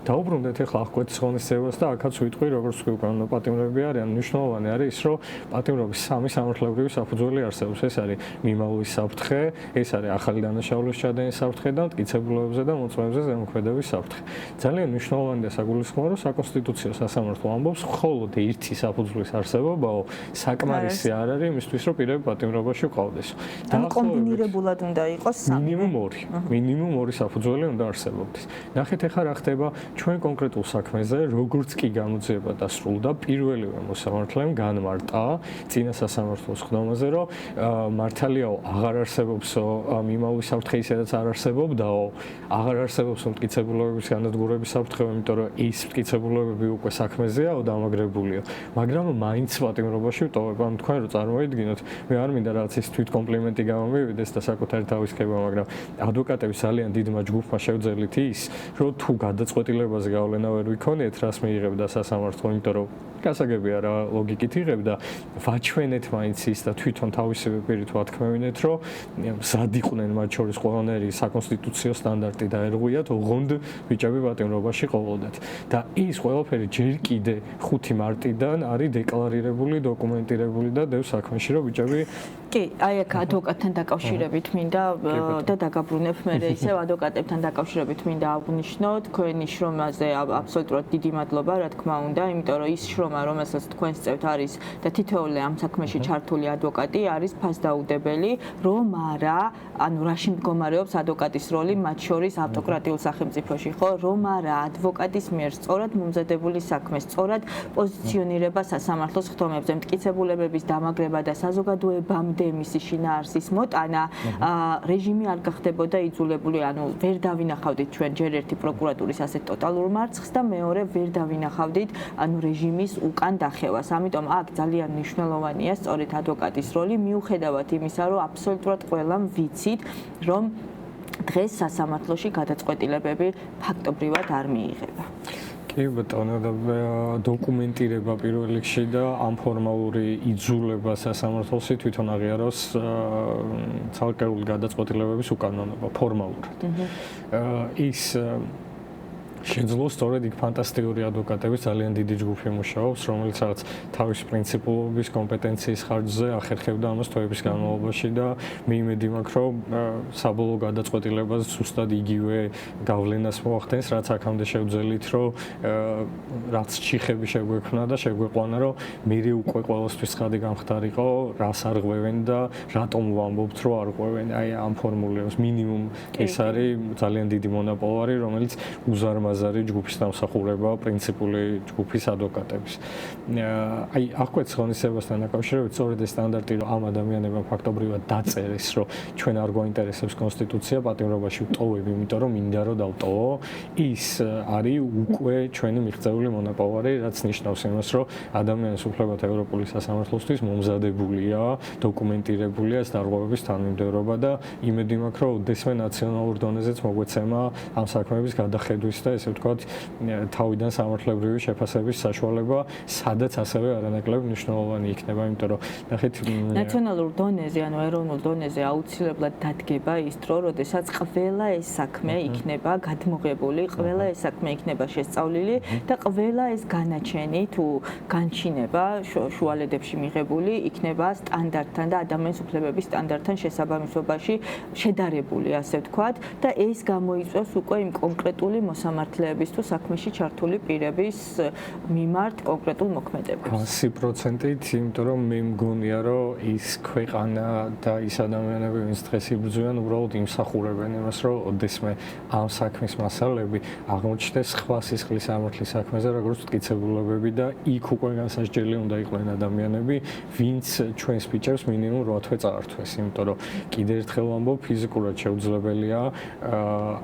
დაუბრუნდეთ ახლა აღკვეთის ღონისძიებას და აქაც ვიტყვი, როგორც კი უკანონო პატიმრები არიან, მნიშვნელოვანი არის ის, რომ პატიმრობის სამი სამართლებრივი საფუძველი არსებობს. ეს არის მიმავლის საფრთხე, ეს არის ახალი დანაშაულის ჩადენის საფრთხე და მტკიცებულებებზე და მოწმეებზე ზემოქმედების საფრთხე. ძალიან მნიშვნელოვანია საგულისხმოა, რომ საკონსტიტუციო სასამართლო ამბობს, მხოლოდ ერთი საფუძვლის არსებობაო საკმარისი არ არის იმისთვის, რომ პირები პატიმრობაში ყავდეს. და კომბინირებულად უნდა იყოს მინიმუმ ორი საფუძველი უნდა არსებობდეს. ნახეთ ახლა რა ხდება ჩვენ კონკრეტულ საქმეზე, როგორც კი გამოძიება დასრულდა, პირველივე მოსამართლემ განმარტა წინა სასამართლოს ხდომაზე, რომ მართალიაო, აღარ არსებობსო მიმავლის საფრთხე, ისედაც არ არსებობდაო, აღარ არსებობს მტკიცებულებების განადგურების საფრთხე, იმიტომ რომ ის მტკიცებულებები უკვე საქმეზეაო დამაგრებულიო, მაგრამ მაინც პატიმრობაში ვტოვებ. ანუ თქვენ რო წარმოიდგინოთ, მე არ მინდა რაღაც ის თვით კომპლიმენტი გამომივიდეს და საკუთარი თავის ქება, მაგრამ ადვოკატების ძალიან დიდმა ჯგუფმა შევძელით ის, რომ თუ გადაწყვეტილებაზე გავლენა ვერ ვიქონიეთ, რას მიიღებდა სასამართლო, იმიტომ რომ გასაგებია რა ლოგიკით იღებდა, ვაჩვენეთ მაინც ის და თვითონ თავისივე პირით ვათქმევინეთ, რომ მზად იყვნენ მათ შორის ყველანაირი საკონსტიტუციო სტანდარტი დაერღვიათ, ოღონდ ბიჭები პატიმრობაში ყოლოდათ. და ის ყველაფერი ჯერ კიდე 5 მარტიდან არის დეკლარირებული, დოკუმენტირებული და დევს საქმეში, რომ ბიჭები კი, აი აქ ადვოკატთან დაკავშირებით მინდა და დაგაბრუნებ მე ისევ ადვოკატებთან დაკავშირებით მინდა აღვნიშნო თქვენი შრომაზე აბსოლუტურად დიდი მადლობა, რა თქმა უნდა, იმიტომ რომ ის შრომა, რომელსაც თქვენ სწევთ არის და თითოეული ამ საქმეში ჩართული ადვოკატი არის ფასდაუდებელი, რომ არა, ანუ რაში მდგომარეობს ადვოკატის როლი, მათ შორის ავტოკრატიულ სახელმწიფოში, ხო, რომ არა ადვოკატის მიერ სწორად მომზადებული საქმე, სწორად პოზიციონირება სასამართლოს ხდომებზე, მტკიცებულებების დამაგრება და საზოგადოებამდე მისი შინაარსის მოტანა, რეჟიმი არ გახდებოდა იძულებული, ანუ ვერ დავინახავდით ჩვენ ჯერ ერთი პროკურატურის ასეთ ტოტალურ მარცხს და მეორე ვერ დავინახავდით, ანუ რეჟიმის უკან დახევას. ამიტომ აქ ძალიან მნიშვნელოვანია სწორედ ადვოკატის როლი, მიუხედავად იმისა, რომ აბსოლუტურად ყველამ ვიცით, რომ დღეს სასამართლოში გადაწყვეტილებები ფაქტობრივად არ მიიღება. კი ბატონო, და დოკუმენტირება პირველ რიგში და ამ ფორმალური იძულება სასამართლოსი თვითონ აღიაროს ცალკეული გადაწყვეტილებების უკანონობა ფორმალურად. ის შეძლოს სწორედ იქ ფანტასტიკური ადვოკატების ძალიან დიდი ჯგუფი მუშაობს, რომელიც რაღაც თავის პრინციპულობის კომპეტენციის ხარჯზე ახერხებდა ამას თვეების განმავლობაში და მე იმედი მაქვს, რომ საბოლოო გადაწყვეტილებას ზუსტად იგივე გავლენას მოახდენს, რაც აქამდე შევძელით, რომ რაც ჩიხები შეგვექმნა და შეგვეყვანა, რომ მერე უკვე ყველასთვის ხადი გამხდარიყო, რას არღვევენ და რატომ ვამბობთ, რომ არღვევენ. აი ამ ფორმულებს მინიმუმ ეს არის ძალიან დიდი მონოპოლარი, რომელიც უზარმაზარი ჯგუფის დამსახურება, პრინციპული ჯგუფის ადვოკატების. აი აღკვეთის ღონისძიებასთან დაკავშირებით სწორედ ეს სტანდარტი, რომ ამ ადამიანებმა ფაქტობრივად დაწერეს, რომ ჩვენ არ გვაინტერესებს კონსტიტუცია, პატიმრობაში ვტოვებ, იმიტომ რომ მინდა რომ დავტოვო, ის არის უკვე ჩვენი მიღწეული მონოპოლარი, რაც ნიშნავს იმას, რომ ადამიანის უფლებათა ევროპული სასამართლოსთვის მომზადებულია, დოკუმენტირებულია ეს დარღვევების თანმიმდევრობა და იმედი მაქვს, რომ ოდესმე ნაციონალურ დონეზეც მოგვეცემა ამ საქმეების გადახედვის და ესე ვთქვათ, თავიდან სამართლებრივი შეფასების საშუალება, სადაც ასევე არანაკლებ მნიშვნელოვანი იქნება, იმიტომ რომ ნახეთ, ნაციონალურ დონეზე, ანუ ეროვნულ დონეზე აუცილებლად დადგება ის დრო, როდესაც ყველა ეს საქმე იქნება გადმოღებული, ყველა ეს საქმე იქნება შესწავლილი და ყველა ეს განაჩენი თუ განჩინება შუალედებში მიღებული იქნება სტანდარტთან და ადამიანის უფლებების სტანდარტთან შესაბამისობაში შედარებული, ასე ვთქვათ, და ეს გამოიწვევს უკვე იმ კონკრეტული მოსამართლეების მიმართლეების თუ საქმეში ჩართული პირების მიმართ კონკრეტულ მოქმედებებს. 100%-ით, იმიტომ რომ მე მგონია, რომ ის ქვეყანა და ის ადამიანები, ვინც დღეს იბრძვიან, უბრალოდ იმსახურებენ იმას, რომ ოდესმე ამ საქმის მასალები აღმოჩნდეს სხვა სისხლის სამართლის საქმეზე, როგორც მტკიცებულებები და იქ უკვე განსაჯელი უნდა იყვნენ ადამიანები, ვინც ჩვენს ბიჭებს მინიმუმ 8 თვე წაართვეს, იმიტომ რომ კიდევ ერთხელ ვამბობ, ფიზიკურად შეუძლებელია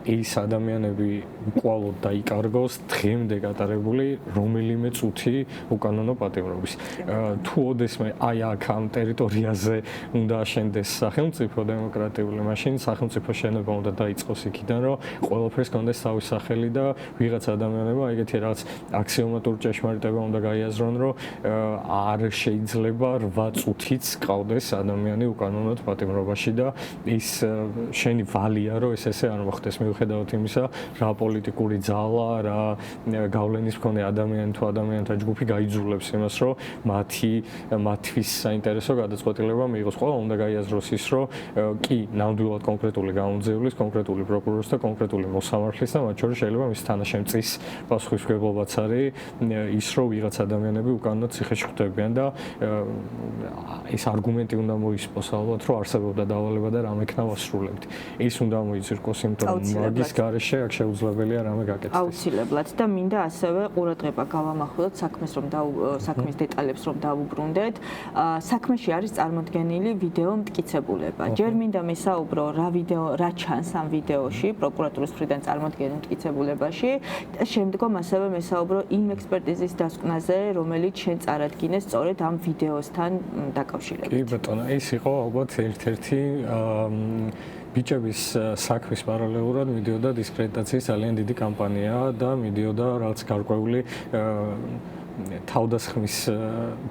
ის ადამიანები უკვალოდ დაიკარგოს დღემდე გატარებული რომელიმე წუთი უკანონო პატიმრობის. თუ ოდესმე აი აქ ამ ტერიტორიაზე უნდა აშენდეს სახელმწიფო დემოკრატიული, მაშინ სახელმწიფო შენობა უნდა დაიწყოს იქიდან, რომ ყველაფერს კონდეს თავის სახელი და ვიღაც ადამიანებმა ეგეთი რაღაც აქსიომატური ჭეშმარიტება უნდა გაიაზრონ, რომ არ შეიძლება 8 წუთიც ყავდეს ადამიანი უკანონოდ პატიმრობაში და ის შენი ვალია, რომ ეს არ მოხდეს მიუხედავად იმისა, რა პოლიტიკური ძალა, რა გავლენის მქონე ადამიანი თუ ადამიანთა ჯგუფი გაიძულებს იმას, რომ მათთვის საინტერესო გადაწყვეტილება მიიღოს. ყველა უნდა გაიაზროს ის, რომ კი, ნამდვილად კონკრეტული გამოძიებლის, კონკრეტული პროკურორის და კონკრეტული მოსამართლის და მათ შორის შეიძლება მის თანაშემწის პასუხისმგებლობაც არის ის, რომ ვიღაც ადამიანები უკანონოდ ციხეში ხვდებიან და ეს არგუმენტი უნდა მოისპოს ალბათ, რომ არსებობდა დავალება და რამ ექნა ვასრულებთ. ის უნდა მოიცირკოს, იმიტომ რომ მაგის გარეშე აქ შეუძლებელია რამე გაკეთდეს. აუცილებლად და მინდა ასევე ყურადღება გავამახვილოთ საქმის დეტალებს რომ დავუბრუნდეთ. საქმეში არის წარმოდგენილი ვიდეო მტკიცებულება. ჯერ მინდა მესაუბრო რა ჩანს ამ ვიდეოში პროკურატურის მხრიდან წარმოდგენილ მტკიცებულებაში და შემდგომ ასევე მესაუბრო იმ ექსპერტიზის დასკვნაზე, რომელიც შენ წარადგინეს სწორედ ამ ვიდეოსთან დაკავშირებით. კი ბატონო, ეს იყო ალბათ ერთ-ერთი ბიჭების საქმის პარალელურად მიდიოდა დისკრედიტაციის ძალიან დიდი კამპანია და მიდიოდა რაღაც გარკვეული თავდასხმის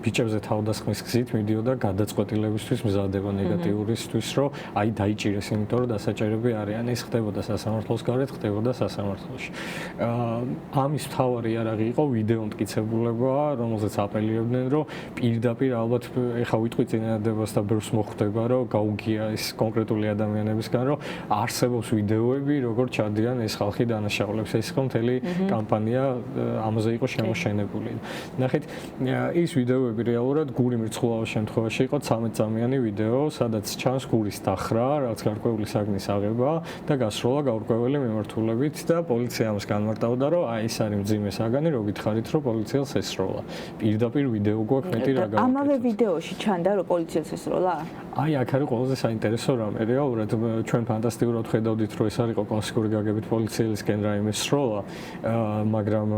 ბიჭებზე თავდასხმის გზით მიდიოდა გადაწყვეტილებისთვის მზადება ნეგატიურისთვის, რომ აი დაიჭირეს, იმიტომ რომ დასაჭერები არიან, ეს ხდებოდა სასამართლოს გარეთ, ხდებოდა სასამართლოში. ამის მთავარი იარაღი იყო ვიდეო მტკიცებულება, რომელზეც აპელირებდნენ, რომ პირდაპირ ალბათ ეხა ვიტყვი წინადადებას და ბევრს მოხვდება, რომ გაუგია ეს კონკრეტული ადამიანებისგან, რომ არსებობს ვიდეოები, როგორ ჩადიან ეს ხალხი დანაშაულებს. ეს იყო მთელი კამპანია, ამაზე იყო შემოშენებული. ნახეთ, ის ვიდეოები რეალურად გური მრცხულავის შემთხვევაში იყო 13 წამიანი ვიდეო, სადაც ჩანს გურის დახრა, რაც გარკვეული საგნის აღება და გასროლა გაურკვეველი მიმართულებით და პოლიცია ამას განმარტავდა, რომ აი ეს არის მძიმე საგანი, რო გითხარით, რომ პოლიციელს ესროლა. პირდაპირ ვიდეო გვაქვს მეტი რა გავაკეთოთ. ამავე ვიდეოში ჩანდა, რომ პოლიციელს ესროლა? აი აქ არის ყველაზე საინტერესო რამე, რეალურად ჩვენ ფანტასტიკურად ხედავდით, რომ ეს არ იყო კლასიკური გაგებით პოლიციელისკენ რაიმე სროლა, მაგრამ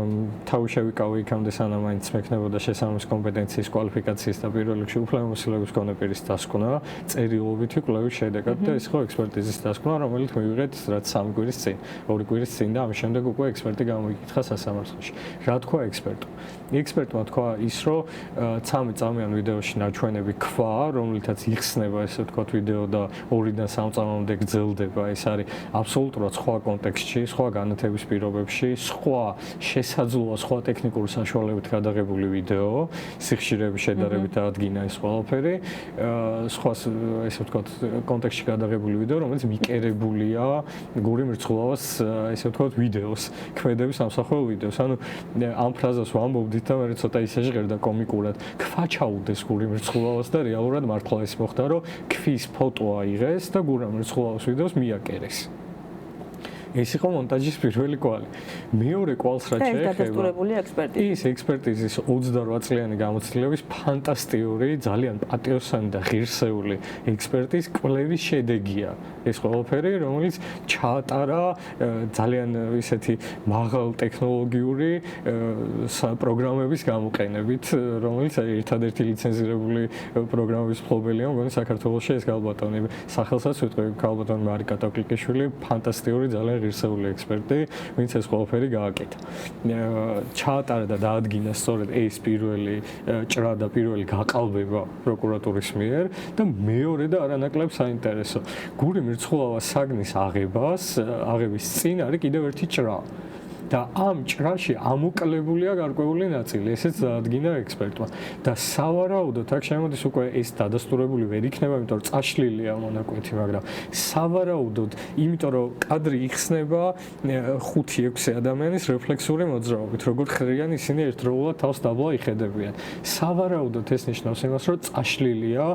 თავი შევიკავე იქამდე სანამ მაინც მექნებოდა შესაბამის კომპეტენციის, კვალიფიკაციის და პირველ რიგში უფლებამოსილების მქონე პირის დასკვნა, წერილობითი კვლევის შედეგად და ეს იყო ექსპერტიზის დასკვნა, რომელიც მივიღეთ რაც 3 კვირის წინ, 2 კვირის წინ და ამის შემდეგ უკვე ექსპერტი გამოიკითხა სასამართლოში. რა თქვა ექსპერტმა? ექსპერტმა თქვა ის, რომ 13 წამიან ვიდეოში ნაჩვენები ქვა, რომლითაც იხსნება ესე ვთქვათ ვიდეო და 2-დან 3 წამამდე გრძელდება, ეს არის აბსოლუტურად სხვა კონტექსტში, სხვა განათების პირობებში, სხვა შესაძლოა სხვა ტექნიკური საშუალებით გადაღებული ვიდეო, სიხშირეების შედარებით აღადგინა ეს ყველაფერი, სხვა ესე ვთქვათ კონტექსტში გადაღებული ვიდეო, რომელიც მიკერებულია გური მრცხულავას ესე ვთქვათ ვიდეოს, ქმედების ამსახველ ვიდეოს. ანუ ამ ფრაზას ვამბობდით და მე ცოტა ისე ჟღერდა კომიკურად. ქვა ჩაუდეს გური მრცხულავას და რეალურად მართლა ის მოხდა, რომ ქვის ფოტო აიღეს და გური მრცხულავას ვიდეოს მიაკერეს. ეს იყო მონტაჟის პირველი კვალი. მეორე კვალს რაც შეეხება დადასტურებული ექსპერტიზა. ის ექსპერტიზის 28 წლიანი გამოცდილების ფანტასტიკური, ძალიან პატიოსანი და ღირსეული ექსპერტის კვლევის შედეგია. ეს ყველაფერი, რომელიც ჩაატარა ძალიან ისეთი მაღალ ტექნოლოგიური პროგრამების გამოყენებით, რომელიც ერთადერთი ლიცენზირებული პროგრამების მფლობელია, მგონი საქართველოში ეს გალბატონი. სახელსაც ვიტყვი გალბატონი მარიკა ტოკლიკიშვილი, ფანტასტიკური ძალიან ღირსეული ექსპერტი, ვინც ეს ყველაფერი გააკეთა. ჩაატარა და დაადგინა სწორედ ეს პირველი ჭრა და პირველი გაყალბება პროკურატურის მიერ და მეორე და არანაკლებ საინტერესო. გური მრცხულავას საგნის აღების წინ არის კიდევ ერთი ჭრა. და ამ ჭრაში ამოკლებულია გარკვეული ნაწილი, ესეც დაადგინა ექსპერტმა. და სავარაუდოდ აქ შემოდის უკვე ეს დადასტურებული ვერ იქნება, იმიტომ რომ წაშლილია მონაკვეთი, მაგრამ სავარაუდოდ, იმიტომ რომ კადრი იხსნება 5-6 ადამიანის რეფლექსური მოძრაობით, როგორ ხრიან ისინი ერთდროულად თავს დაბლა იხედებიან. სავარაუდოდ ეს ნიშნავს იმას, რომ წაშლილია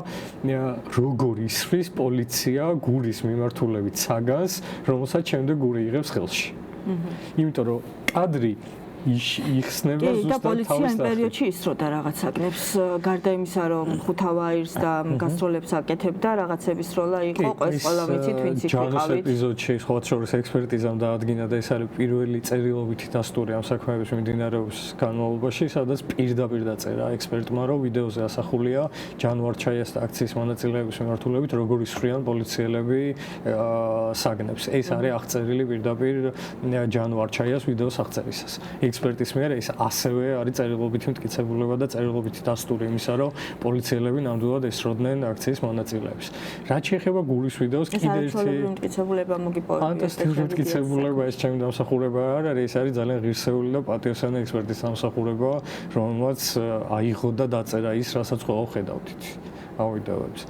როგორ ისხვის პოლიცია გურის მიმართულებით საგანს, რომელსაც შემდეგ გური იღებს ხელში. იმიტომ რომ კადრი იხსნება ზუსტად თავის პოლიცია იმ პერიოდში ისროდა რაღაც საკნებს, გარდა იმისა, რომ ხუთავაირს და გასტროლებს აკეთებდა, რაღაცების როლა იყო, ყველა ვიცით, ვინც იქ ჯანოს იყავით. ეპიზოდში სხვა შორის ექსპერტიზამ დაადგინა და ეს არის პირველი წერილობითი დასტური ამ საქმეების მიმდინარეობის განმავლობაში, სადაც პირდაპირ დაწერა ექსპერტმა, რომ ვიდეოზე ასახულია ჯანვარჩაიას და აქციის მონაწილეების მიმართულებით როგორ ისხვრიან პოლიციელები საგნებს. ეს არის აღწერილი პირდაპირ ჯანვარჩაიას ვიდეოს აღწერისას. ექსპერტის მიერ ეს ასევე არის წერილობითი მტკიცებულება და წერილობითი დასტური იმისა, რომ პოლიციელები ნამდვილად ესროდნენ აქციის მონაწილეებს. რაც შეეხება გურის ვიდეოს კიდევ ერთი მტკიცებულება მოგიპოვებია. ფანტასტიკური მტკიცებულება, ეს ჩემი დამსახურება არ არის, ეს არის ძალიან ღირსეული და პატიოსანი ექსპერტის დამსახურება, რომელმაც აიღო და დაწერა ის, რასაც ყველა ხედავთ. ავიდეოებს.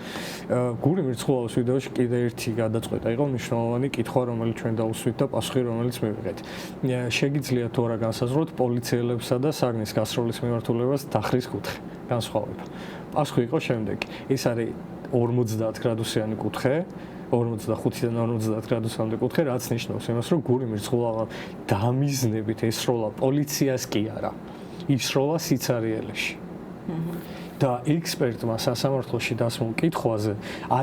გური მირცხულაოს ვიდეოში კიდე ერთი გადაწყვეტა იყო მნიშვნელოვანი კითხვა, რომელიც ჩვენ დავუსვით და პასუხი, რომელიც მივიღეთ. შეგიძლიათ თუ არა განსაზღვროთ პოლიციელებსა და საგნის გასროლის მიმართულებას დახრის კუთხე, განსხვავება. პასუხი იყო შემდეგი. ეს არის 50 გრადუსიანი კუთხე. 45-დან 50 გრადუსამდე კუთხე, რაც ნიშნავს იმას, რომ გური მირცხულავა დამიზნებით ესროლა პოლიციას კი არა, ისროლა სიცარიელეში. და ექსპერტმა სასამართლოში დასმულ კითხვაზე,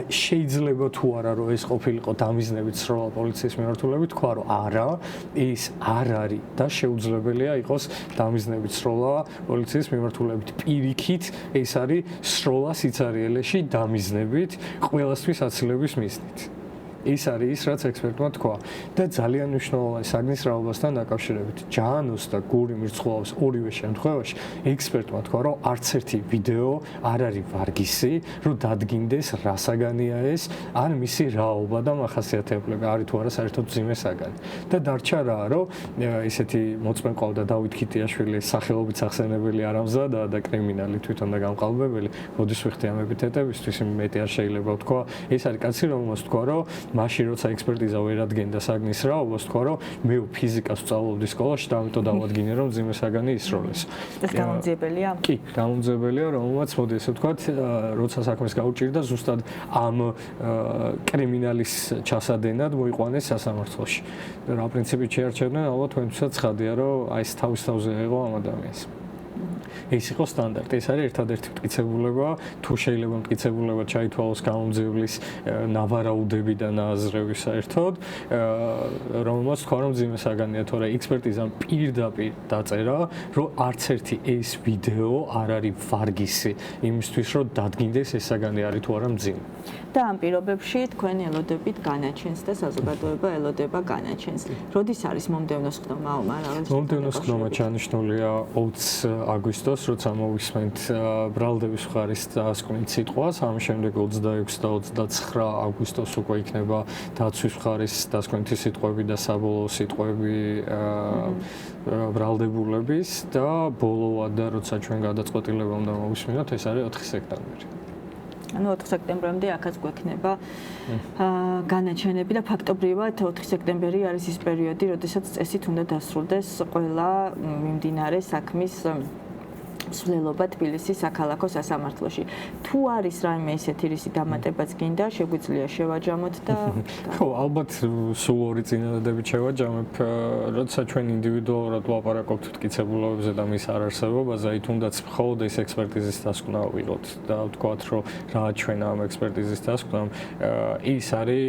შეიძლება თუ არა რომ ეს ყოფილიყო დამიზნებით სროლა პოლიციის მიმართულებით, თქვა რომ არა, ეს არ არის და შეუძლებელია იყოს დამიზნებით სროლა პოლიციის მიმართულებით. პირიქით, ეს არის სროლა სიცარიელეში დამიზნებით ყველასთვის აცილების მიზნით. ის არის ის, რაც ექსპერტმა თქვა და ძალიან მნიშვნელოვანი საგნის რაობასთან დაკავშირებით. ჯანოს და გური მირცხულაოს ორივე შემთხვევაში ექსპერტმა თქვა, რომ არც ერთი ვიდეო არ არის ვარგისი, რომ დადგინდეს რა საგანია ეს, ან მისი რაობა და მახასიათებლები, არის თუ არა საერთოდ მძიმე საგანი. და დარჩა რა, რომ ესეთი მოწმე ყავდა დავით ქიტიაშვილი, სახელობით სახსენებელი არამზადა და კრიმინალი თვითონ და გამყალბებელი, მოდის ვიხდი ამ ეპითეტებისთვის, მეტი არ შეიძლება ვთქვა. ეს არის კაცი, რომელმაც თქვა, რომ მაშინ როცა ექსპერტიზა ვერ ადგენდა საგნის რაობას, თქვა რომ მე ფიზიკას ვსწავლობდი სკოლაში და ამიტომ დავადგინე რომ მძიმე საგანი ისროლეს. ეს გამომძიებელია? კი, გამომძიებელია, რომელმაც მოდი ესე ვთქვათ, როცა საქმეს გაუჭირდა ზუსტად ამ კრიმინალის ჩასადენად მოიყვანეს სასამართლოში. რა პრინციპით შეარჩევდნენ, ალბათ თქვენთვისაც ცხადია, რომ აი ეს თავის თავზე აიღო ამ ადამიანს. ეს იყო სტანდარტი, ეს არის ერთადერთი მტკიცებულება, თუ შეიძლება მტკიცებულება ჩაითვალოს გამომძიებლის ნავარაუდები და ნააზრევი საერთოდ, რომელმაც თქვა რომ მძიმე საგანია, თორე ექსპერტიზამ პირდაპირ დაწერა, რომ არც ერთი ეს ვიდეო არ არის ვარგისი იმისთვის, რომ დადგინდეს ეს საგანი არის თუ არა მძიმე. და ამ პირობებში თქვენ ელოდებით განაჩენს და საზოგადოება ელოდება განაჩენს. როდის არის მომდევნო სხდომა? მომდევნო სხდომა ჩანიშნულია 20 აგვისტოს, როცა მოვისმენთ ბრალდების მხარის დასკვნით სიტყვას, ამ შემდეგ 26 და 29 აგვისტოს უკვე იქნება დაცვის მხარის დასკვნითი სიტყვები და საბოლოო სიტყვები ბრალდებულების და ბოლოა და როცა ჩვენ გადაწყვეტილება უნდა მოვისმინოთ, ეს არის 4 სექტემბერი. ანუ 4 სექტემბრამდე აქაც გვექნება განაჩენები და ფაქტობრივად 4 სექტემბერი არის ის პერიოდი, როდესაც წესით უნდა დასრულდეს ყველა მიმდინარე საქმის მსვლელობა თბილისის საქალაქო სასამართლოში. თუ არის რაიმე ისეთი რისი დამატებაც გინდა, შეგვიძლია შევაჯამოთ და ხო, ალბათ სულ ორი წინადადებით შევაჯამებ, როცა ჩვენ ინდივიდუალურად ვლაპარაკობთ მტკიცებულებებზე და მის არარსებობაზე, აი თუნდაც მხოლოდ ეს ექსპერტიზის დასკვნა ვიღოთ და ვთქვათ, რომ რა ჩვენ ამ ექსპერტიზის დასკვნამ ის არის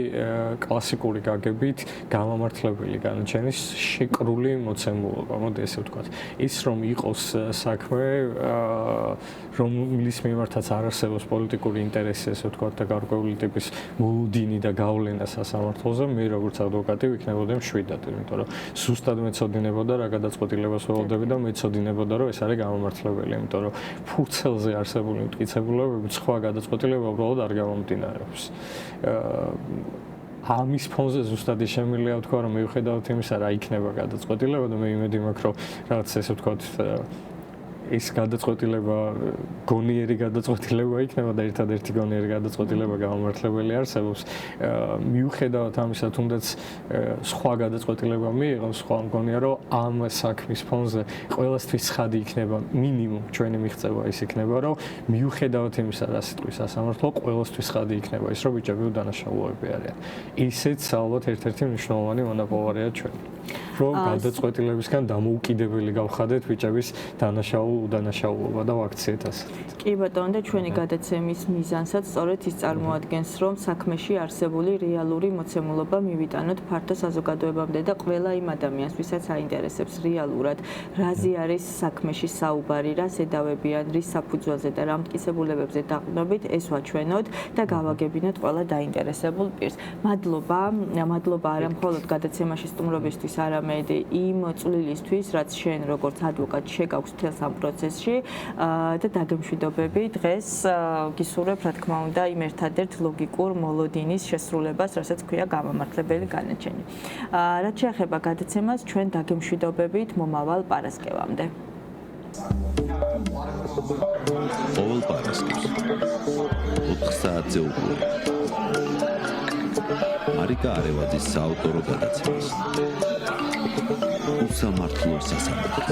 კლასიკური გაგებით გამამართლებელი განაჩენის შეკრული მოცემულობა, მოდი ესე ვთქვათ. ის რომ იყოს საქმე რომლის მიმართაც არ არსებობს პოლიტიკური ინტერესი, ესე ვთქვათ, და გარკვეული ტიპის მოლოდინი და გავლენა სასამართლოზე, მე როგორც ადვოკატი ვიქნებოდი მშვიდად, იმიტომ რომ ზუსტად მეცოდინებოდა რა გადაწყვეტილებას ველოდები და მეცოდინებოდა რომ ეს არის გამომართლებელი, იმიტომ რომ ფურცელზე არსებული მტკიცებულებები სხვა გადაწყვეტილება უბრალოდ არ გამომდინარეობს. ამის ფონზე ზუსტად შემიძლია ვთქვა, რომ მიუხედავად იმისა, რა იქნება გადაწყვეტილება და მე იმედი მაქვს, რომ რაღაც ესე ვთქვათ ეს გადაწყვეტილება გონიერი გადაწყვეტილება იქნება და ერთადერთი გონიერი გადაწყვეტილება გამომართლებელი არსებობს. მიუხედავად ამისა, თუნდაც სხვა გადაწყვეტილება მიიღოს, სხვა მგონია, რომ ამ საქმის ფონზე ყველასთვის ცხადი იქნება, მინიმუმ ჩვენი მიღწევა ის იქნება, რომ მიუხედავად იმისა, რა სიტყვის ასამართლო, ყველასთვის ცხადი იქნება ის, რომ ბიჭები უდანაშაულოები არიან. ისეც ალბათ ერთ-ერთი მნიშვნელოვანი მონოპოლარია ჩვენ. რომ გადაწყვეტილებისგან დამოუკიდებელი გავხადეთ ბიჭების უდანაშაულობა და ვაქციეთ ასე. კი ბატონო, და ჩვენი გადაცემის მიზანსაც სწორედ ის წარმოადგენს, რომ საქმეში არსებული რეალური მოცემულობა მივიტანოთ ფართო საზოგადოებამდე და ყველა იმ ადამიანს, ვისაც აინტერესებს რეალურად, რაზე არის საქმეში საუბარი, რა ზედავებიან, რის საფუძველზე და რა მტკიცებულებებზე დაყრდნობით, ეს ვაჩვენოთ და გავაგებინოთ ყველა დაინტერესებულ პირს. მადლობა არა მხოლოდ გადაცემაში სტუმრობისთვის, არამედ იმ წვლილისთვის, რაც შენ როგორც ადვოკატ შეგაქვს მთელს ამ პროცესში და დაგემშვიდობები დღეს გისურვებ, რა თქმა უნდა, იმ ერთადერთ ლოგიკურ მოლოდინის შესრულებას, რასაც ქვია გამამართლებელი განაჩენი. რაც შეეხება გადაცემას, ჩვენ დაგემშვიდობებით მომავალ პარასკევამდე. ყოველ პარასკევს 4 საათზე უკვე მარიკა არევაძის საავტორო გადაცემას უსამართლო სასამართლო.